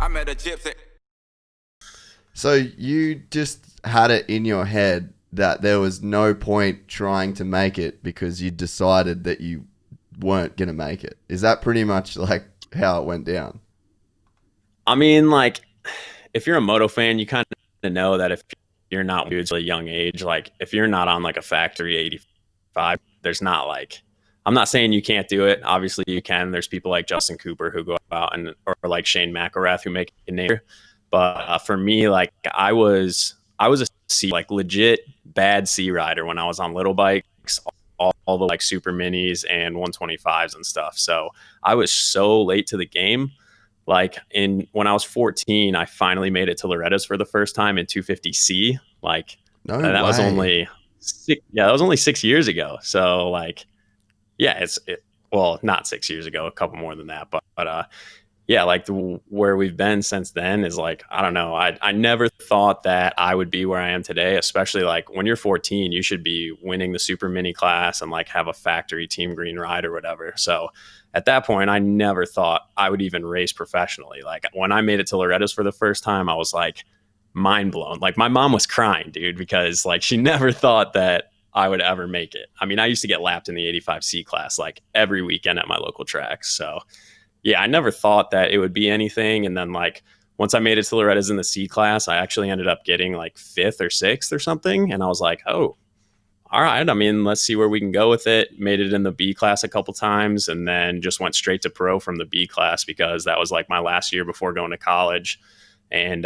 I met a gypsy. So you just had it in your head that there was no point trying to make it because you decided that you weren't going to make it. Is that pretty much like how it went down? I mean, like, if you're a moto fan, you kind of know that if you're not at a young age, like if you're not on like a factory 85, there's not like, I'm not saying you can't do it. Obviously you can. There's people like Justin Cooper who go out and, or like Shane McElrath who make a name. But for me, like I was a C, like legit bad C rider when I was on little bikes, all the like super minis and 125s and stuff. So I was so late to the game. Like in when I was 14, I finally made it to Loretta's for the first time in 250C. Like No that was way. only that was only 6 years ago. So like, yeah, well, not 6 years ago, a couple more than that, but yeah, like where we've been since then is like, I don't know. I never thought that I would be where I am today, especially like when you're 14, you should be winning the super mini class and like have a factory team green ride or whatever. So at that point, I never thought I would even race professionally. Like when I made it to Loretta's for the first time, I was like mind blown. Like my mom was crying, dude, because like she never thought that I would ever make it. I mean, I used to get lapped in the 85C class like every weekend at my local track. So yeah, I never thought that it would be anything. And then like once I made it to Loretta's in the C class, I actually ended up getting like fifth or sixth or something. And I was like, oh, all right. I mean, let's see where we can go with it. Made it in the B class a couple times and then just went straight to pro from the B class because that was like my last year before going to college. And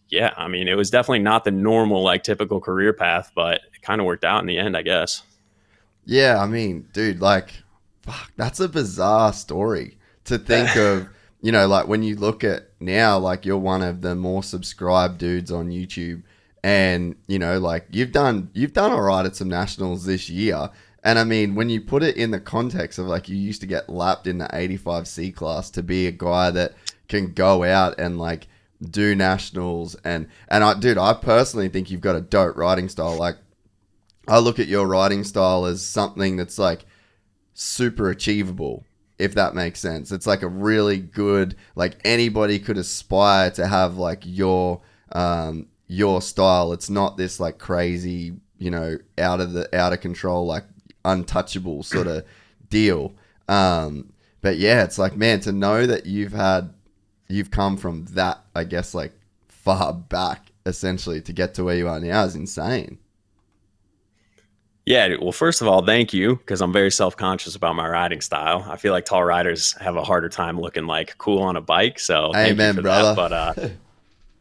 yeah, I mean, it was definitely not the normal, like typical career path, but it kind of worked out in the end, I guess. Yeah, I mean, dude, like, fuck, that's a bizarre story to think of. Like when you look at now, like you're one of the more subscribed dudes on YouTube, and like you've done all right at some nationals this year. And I mean, when you put it in the context of like you used to get lapped in the 85C class to be a guy that can go out and like do nationals and I personally think you've got a dope riding style. Like I look at your writing style as something that's like super achievable, if that makes sense. It's like a really good, like anybody could aspire to have like your style. It's not this like crazy, out of control, like untouchable sort of deal. But yeah, it's like, man, to know that you've come from that, I guess, like far back essentially to get to where you are now is insane. Yeah, well, first of all, thank you because I'm very self-conscious about my riding style. I feel like tall riders have a harder time looking like cool on a bike, so thank you Amen, for that. brother.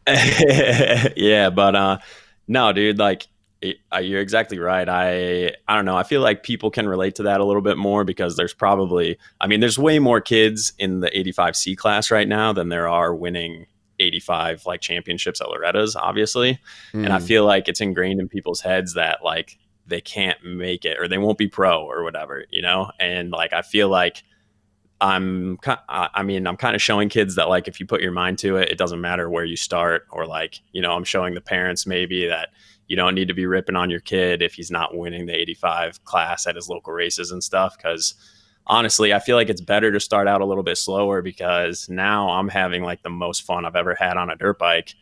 But yeah, but no, dude, like you're exactly right. I don't know. I feel like people can relate to that a little bit more because there's probably, I mean, there's way more kids in the 85C class right now than there are winning 85 like championships at Loretta's, obviously. And I Mm. feel like it's ingrained in people's heads that like they can't make it or they won't be pro or whatever, you know? And like I feel like I mean, I'm kind of showing kids that like if you put your mind to it, it doesn't matter where you start, or like, I'm showing the parents maybe that you don't need to be ripping on your kid if he's not winning the 85 class at his local races and stuff. Because honestly, I feel like it's better to start out a little bit slower because now I'm having like the most fun I've ever had on a dirt bike,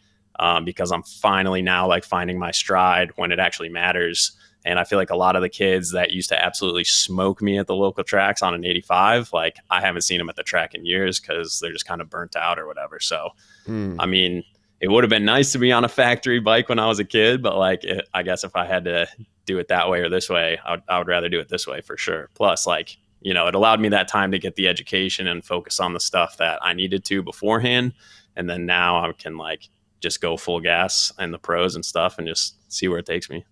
because I'm finally now like finding my stride when it actually matters. And I feel like a lot of the kids that used to absolutely smoke me at the local tracks on an 85, like I haven't seen them at the track in years because they're just kind of burnt out or whatever. So, Mm. I mean, it would have been nice to be on a factory bike when I was a kid, but like, I guess if I had to do it that way or this way, I would rather do it this way for sure. Plus, like, it allowed me that time to get the education and focus on the stuff that I needed to beforehand. And then now I can like just go full gas and the pros and stuff and just see where it takes me.